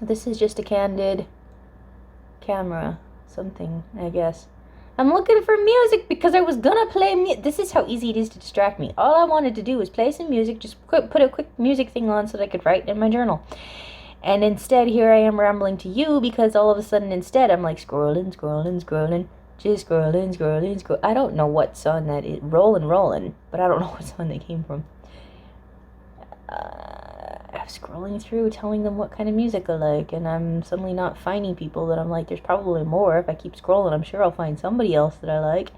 This is just a candid camera. Something, I guess. I'm looking for music because I was gonna play This is how easy it is to distract me. All I wanted to do was play some music, just put a quick music thing on so that I could write in my journal. And instead, here I am rambling to you because all of a sudden, instead, I'm like scrolling, just scrolling. I don't know what song that is. Rolling, but I don't know what song that came from. I'm scrolling through, telling them what kind of music I like, and I'm suddenly not finding people that I'm like, there's probably more. If I keep scrolling, I'm sure I'll find somebody else that I like.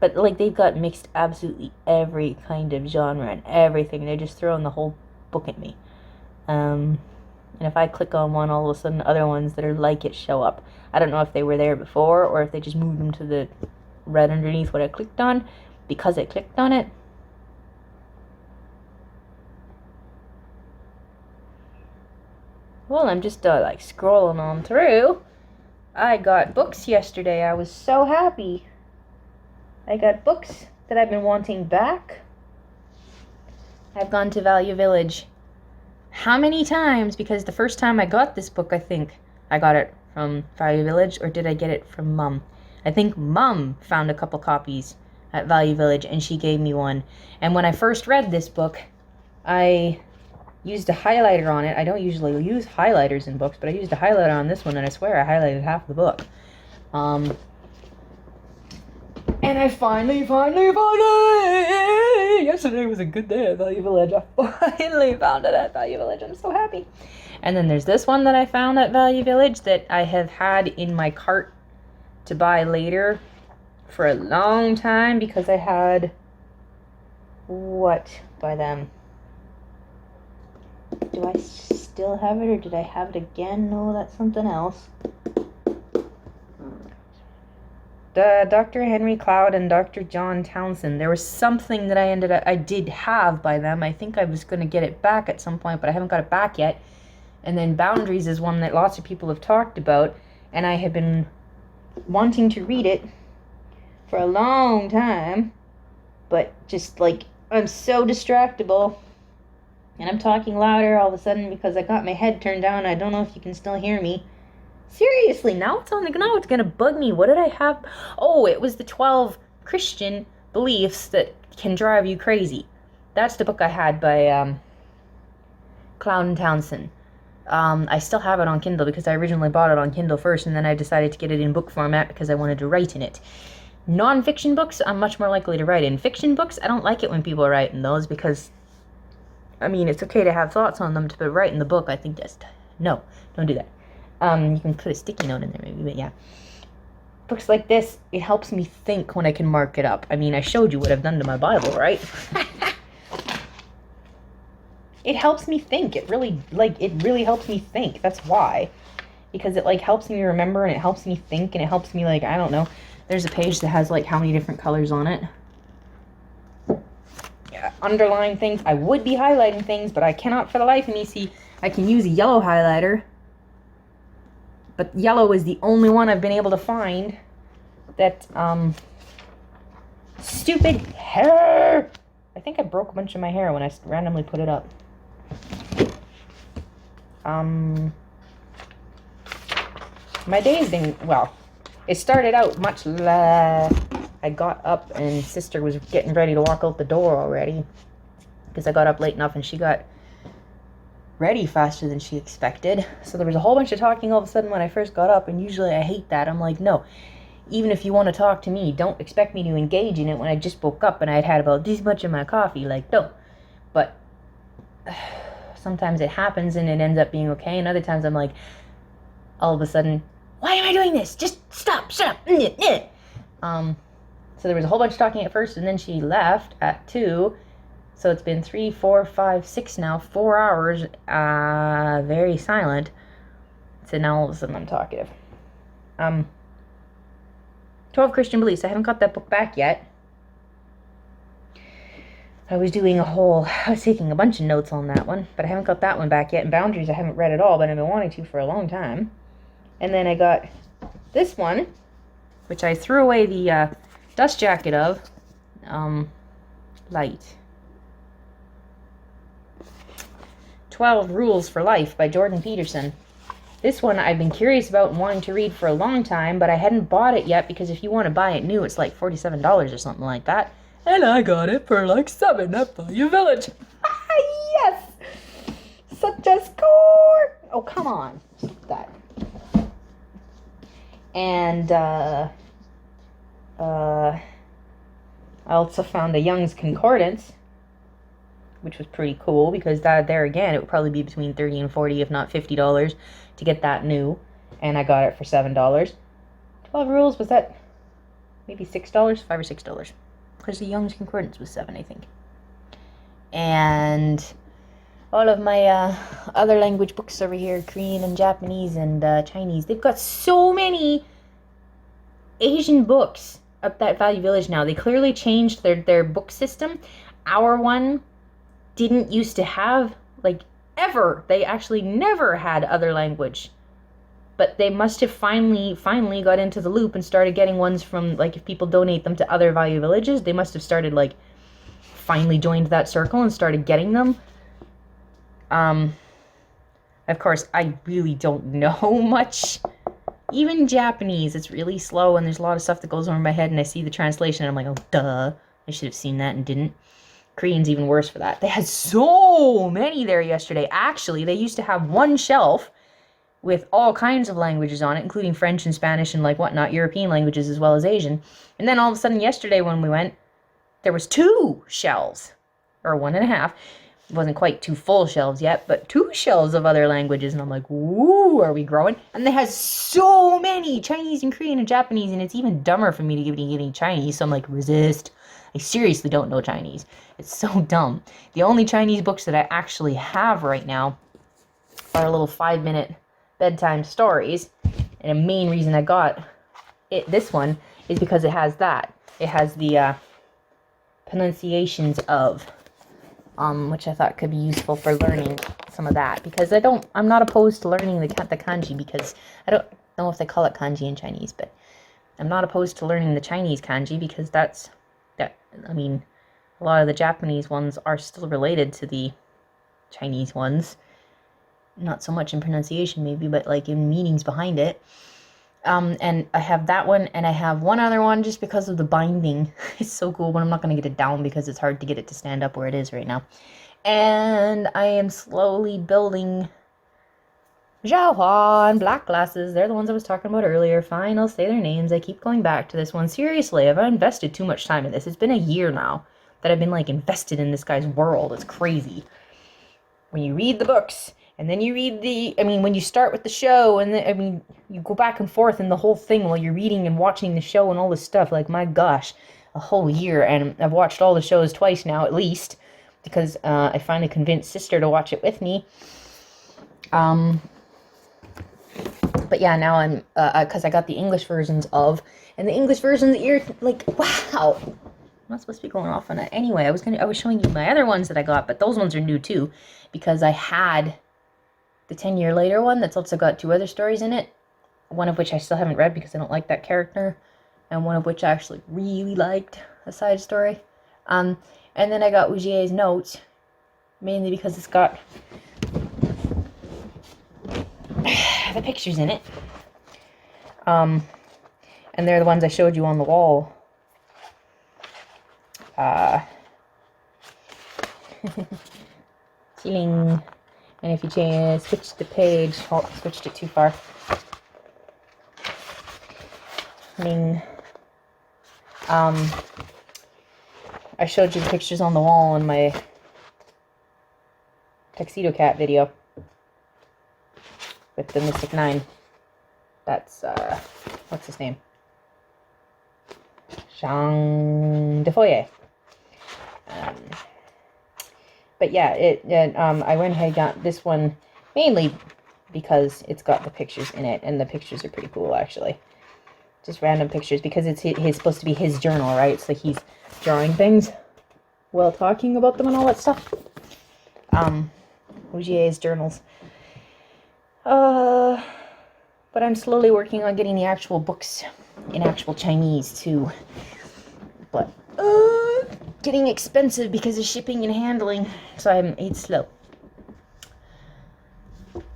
But, like, they've got mixed absolutely every kind of genre and everything. They're just throwing the whole book at me. And if I click on one, all of a sudden other ones that are like it show up. I don't know if they were there before or if they just moved them to the red underneath what I clicked on because I clicked on it. Well, I'm just like scrolling on through. I got books yesterday. I was so happy. I got books that I've been wanting back. I've gone to Value Village. How many times? Because the first time I got this book, I think I got it from Value Village, or did I get it from Mum? I think Mum found a couple copies at Value Village and she gave me one. And when I first read this book, I used a highlighter on it. I don't usually use highlighters in books, but I used a highlighter on this one, and I swear I highlighted half the book. And I finally! Yesterday was a good day at Value Village. I finally found it at Value Village. I'm so happy. And then there's this one that I found at Value Village that I have had in my cart to buy later for a long time because I had what by them? Do I still have it, or did I have it again? No, that's something else. Dr. Henry Cloud and Dr. John Townsend. There was something that I did have by them. I think I was going to get it back at some point, but I haven't got it back yet. And then Boundaries is one that lots of people have talked about, and I have been wanting to read it for a long time, but just like, I'm so distractible. And I'm talking louder all of a sudden because I got my head turned down. I don't know if you can still hear me. Seriously, now it's gonna bug me. What did I have? Oh, it was the 12 Christian beliefs that can drive you crazy. That's the book I had by Cloud and Townsend. I still have it on Kindle because I originally bought it on Kindle first, and then I decided to get it in book format because I wanted to write in it. Non-fiction books, I'm much more likely to write in. Fiction books, I don't like it when people write in those because, I mean, it's okay to have thoughts on them, but write in the book, I think just, no, don't do that. You can put a sticky note in there maybe, but yeah. Books like this, it helps me think when I can mark it up. I mean, I showed you what I've done to my Bible, right? It helps me think. It really helps me think. That's why. Because it, like, helps me remember, and it helps me think, and it helps me, like, I don't know. There's a page that has, like, how many different colors on it. Underline things. I would be highlighting things, but I cannot for the life of me see. I can use a yellow highlighter, but yellow is the only one I've been able to find that, stupid hair! I think I broke a bunch of my hair when I randomly put it up. My day's been, well, it started out much I got up and sister was getting ready to walk out the door already because I got up late enough and she got ready faster than she expected. So there was a whole bunch of talking all of a sudden when I first got up, and usually I hate that. I'm like, no, even if you want to talk to me, don't expect me to engage in it when I just woke up and I'd had about this much of my coffee. Like, no. But sometimes it happens and it ends up being okay, and other times I'm like, all of a sudden, why am I doing this? Just stop, shut up. So there was a whole bunch of talking at first, and then she left at 2. So it's been 3, 4, 5, 6 now, 4 hours, very silent. So now all of a sudden I'm talkative. 12 Christian Beliefs. I haven't got that book back yet. I was taking a bunch of notes on that one, but I haven't got that one back yet. And Boundaries I haven't read at all, but I've been wanting to for a long time. And then I got this one, which I threw away the dust jacket of. Light. 12 Rules for Life by Jordan Peterson. This one I've been curious about and wanting to read for a long time, but I hadn't bought it yet because if you want to buy it new, it's like $47 or something like that. And I got it for like $7 at Value Village. Yes! Such a score! Oh, come on. Stop that. And, I also found a Young's Concordance, which was pretty cool because there again, it would probably be between $30 and $40, if not $50 to get that new. And I got it for $7. 12 Rules, was that maybe $6? $5 or $6. Because the Young's Concordance was $7, I think. And all of my other language books over here, Korean and Japanese and Chinese, they've got so many Asian books up at Value Village now. They clearly changed their book system. Our one didn't used to have, like, ever. They actually never had other language. But they must have finally got into the loop and started getting ones from, like, if people donate them to other Value Villages, they must have started, like, finally joined that circle and started getting them. Of course, I really don't know much. Even Japanese, it's really slow and there's a lot of stuff that goes over my head and I see the translation and I'm like, oh, duh. I should have seen that and didn't. Korean's even worse for that. They had so many there yesterday. Actually, they used to have one shelf with all kinds of languages on it, including French and Spanish and like whatnot, European languages as well as Asian. And then all of a sudden yesterday when we went, there was 2 shelves, or 1.5. It wasn't quite 2 full shelves yet, but 2 shelves of other languages. And I'm like, ooh, are we growing? And they had so many Chinese and Korean and Japanese, and it's even dumber for me to be getting Chinese. So I'm like, resist. I seriously don't know Chinese. It's so dumb. The only Chinese books that I actually have right now are little 5-minute bedtime stories. And a main reason I got this one is because it has that. It has the pronunciations of, which I thought could be useful for learning some of that. Because I'm not opposed to learning the kanji, because I don't know if they call it kanji in Chinese, but I'm not opposed to learning the Chinese kanji because I mean, a lot of the Japanese ones are still related to the Chinese ones. Not so much in pronunciation maybe, but like in meanings behind it. And I have that one, and I have one other one just because of the binding. It's so cool, but I'm not going to get it down because it's hard to get it to stand up where it is right now. And I am slowly building Xiaohua and Black Glasses. They're the ones I was talking about earlier. Fine, I'll say their names. I keep going back to this one. Seriously, I've invested too much time in this. It's been a year now that I've been, like, invested in this guy's world. It's crazy. When you read the books, and then you read when you start with the show, and then, you go back and forth in the whole thing while you're reading and watching the show and all this stuff. Like, my gosh, a whole year. And I've watched all the shows twice now, at least, because I finally convinced Sister to watch it with me. But yeah, now I'm, because I got the English versions of, and the English versions, you're like, wow. I'm not supposed to be going off on it. Anyway, I was showing you my other ones that I got, but those ones are new too, because I had the 10 Year Later one that's also got 2 other stories in it, one of which I still haven't read because I don't like that character, and one of which I actually really liked, a side story. And then I got Ujie's Notes, mainly because it's got the pictures in it. And they're the ones I showed you on the wall. Ceiling. And if you switch the page, oh, I switched it too far. Ming. I showed you the pictures on the wall in my Tuxedo Cat video with the Mystic 9. That's, what's his name? Zhang Defoye. But yeah, I went ahead and got this one mainly because it's got the pictures in it, and the pictures are pretty cool, actually. Just random pictures, because it's supposed to be his journal, right? So he's drawing things while talking about them and all that stuff. Ujie's journals. But I'm slowly working on getting the actual books in actual Chinese, too. But, getting expensive because of shipping and handling, so it's slow.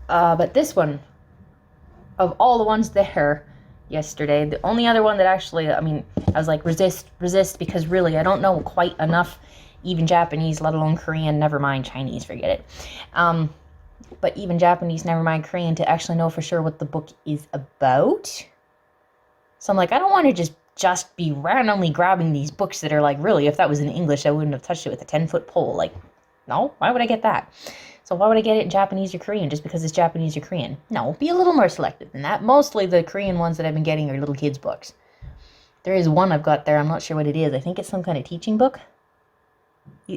But this one, of all the ones there yesterday, the only other one that actually, I mean, I was like, resist, because really, I don't know quite enough even Japanese, let alone Korean, never mind Chinese, forget it. But even Japanese, never mind Korean, to actually know for sure what the book is about. So I'm like, I don't want to just be randomly grabbing these books that are like, really, if that was in English, I wouldn't have touched it with a 10-foot pole. Like, no, why would I get that? So why would I get it in Japanese or Korean just because it's Japanese or Korean? No, be a little more selective than that. Mostly the Korean ones that I've been getting are little kids' books. There is one I've got there, I'm not sure what it is. I think it's some kind of teaching book.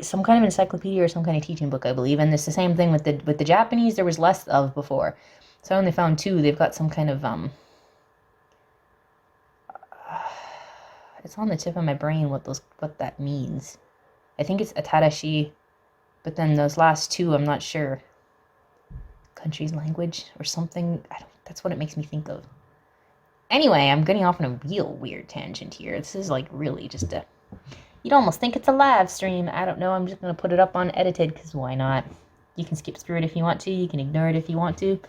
Some kind of encyclopedia or some kind of teaching book, I believe. And it's the same thing with the Japanese, there was less of before. So I only found 2. They've got some kind of, it's on the tip of my brain what that means. I think it's atarashi, but then those last 2, I'm not sure. Country's language or something. That's what it makes me think of. Anyway, I'm getting off on a real weird tangent here. This is like really just a... You'd almost think it's a live stream. I don't know. I'm just going to put it up unedited because why not? You can skip through it if you want to. You can ignore it if you want to.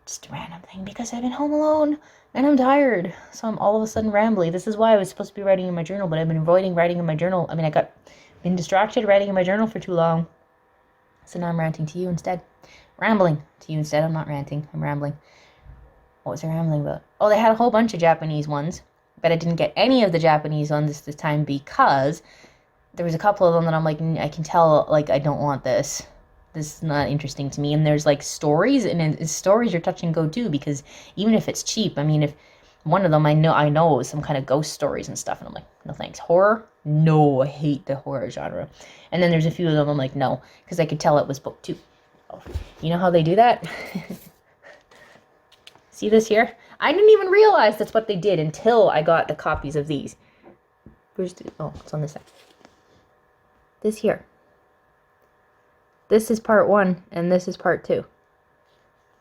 Just a random thing because I've been home alone and I'm tired. So I'm all of a sudden rambly. This is why I was supposed to be writing in my journal, but I've been avoiding writing in my journal. I mean, been distracted writing in my journal for too long. So now I'm ranting to you instead. Rambling to you instead. I'm not ranting. I'm rambling. What was I rambling about? Oh, they had a whole bunch of Japanese ones, but I didn't get any of the Japanese ones this time because there was a couple of them that I'm like, I can tell, like, I don't want this. This is not interesting to me. And there's like stories, and stories are touch and go too, because even if it's cheap, I mean, if one of them I know it was some kind of ghost stories and stuff, and I'm like, no thanks. Horror? No, I hate the horror genre. And then there's a few of them I'm like, no, because I could tell it was book 2. Oh, you know how they do that? See this here? I didn't even realize that's what they did until I got the copies of these. Oh, it's on this side. This here. This is part 1, and this is part 2.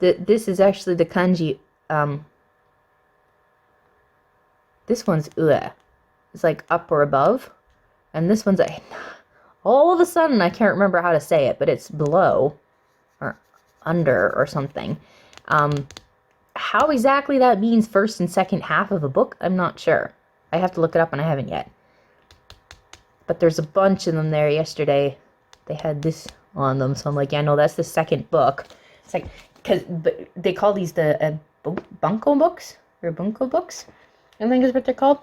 This is actually the kanji. This one's ue. It's like up or above. And this one's all of a sudden, I can't remember how to say it, but it's below or under or something. How exactly that means first and second half of a book, I'm not sure. I have to look it up, and I haven't yet. But there's a bunch of them there yesterday. They had this on them, so I'm like, yeah, no, that's the second book. It's like, but they call these the bunko books, or bunko books, I think is what they're called.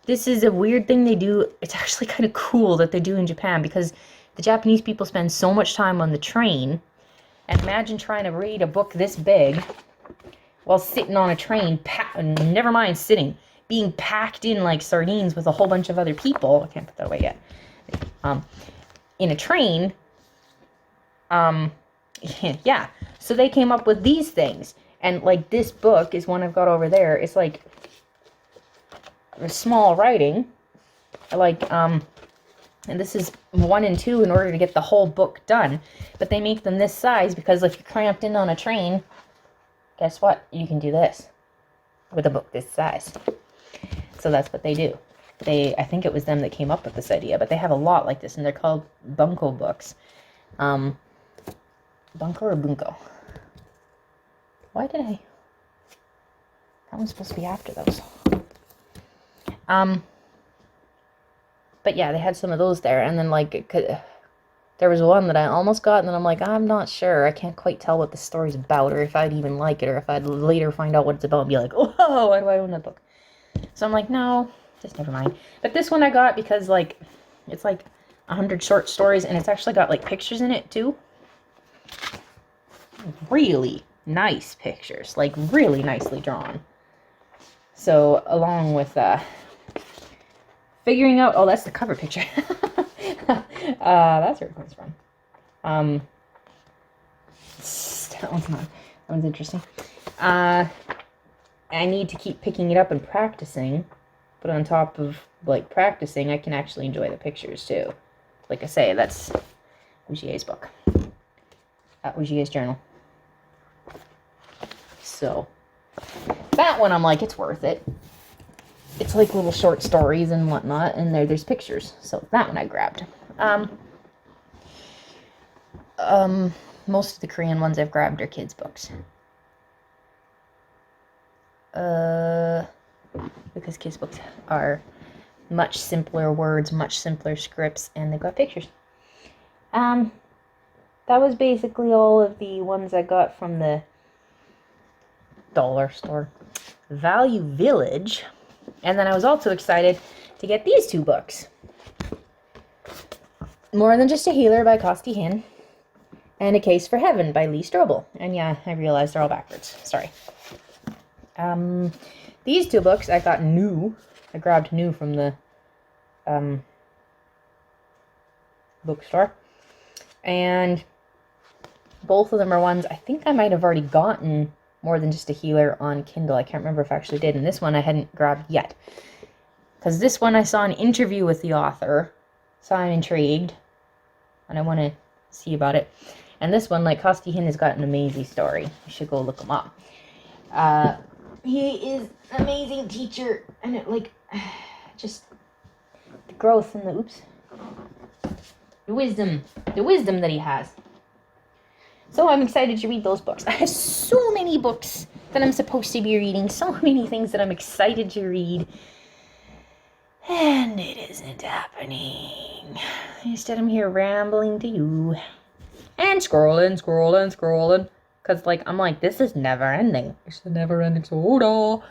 This is a weird thing they do. It's actually kind of cool that they do in Japan, because the Japanese people spend so much time on the train, and imagine trying to read a book this big while sitting on a train, never mind sitting, being packed in like sardines with a whole bunch of other people. I can't put that away yet. In a train. Yeah. So they came up with these things. And like this book is one I've got over there. It's like small writing. Like, and this is 1 and 2 in order to get the whole book done. But they make them this size because if you're cramped in on a train, guess what? You can do this with a book this size. So that's what they do. I think it was them that came up with this idea, but they have a lot like this, and they're called bunko books. Bunko or bunko? Why did I... That one's supposed to be after those. But yeah, they had some of those there, and then like... There was one that I almost got, and then I'm like, I'm not sure. I can't quite tell what the story's about, or if I'd even like it, or if I'd later find out what it's about and be like, oh, why do I own that book? So I'm like, no, just never mind. But this one I got because, like, it's like 100 short stories, and it's actually got, like, pictures in it, too. Really nice pictures. Like, really nicely drawn. So, along with, figuring out... Oh, that's the cover picture. That's where it comes from. That one's interesting. I need to keep picking it up and practicing, but on top of, like, practicing, I can actually enjoy the pictures, too. Like I say, that's Ujie's book. Ujie's journal. So, that one, I'm like, it's worth it. It's like little short stories and whatnot, and there's pictures. So, that one I grabbed. Most of the Korean ones I've grabbed are kids' books. Because kids' books are much simpler words, much simpler scripts, and they've got pictures. That was basically all of the ones I got from the dollar store. Value Village. And then I was also excited to get these two books. More Than Just a Healer by Costi Hinn and A Case for Heaven by Lee Strobel. And yeah, I realized they're all backwards. Sorry. These two books I got new. I grabbed new from the bookstore. And both of them are ones I think I might have already gotten More Than Just a Healer on Kindle. I can't remember if I actually did. And this one I hadn't grabbed yet. Because this one I saw an interview with the author. So I'm intrigued. And I want to see about it. And this one, like, Costi Hinn has got an amazing story. You should go look him up. He is an amazing teacher. And it, like, just the growth and the wisdom that he has. So I'm excited to read those books. I have so many books that I'm supposed to be reading. So many things that I'm excited to read. And it isn't happening. Instead, I'm here rambling to you. And scrolling. Because, like, I'm like, this is never ending. It's the never ending soda.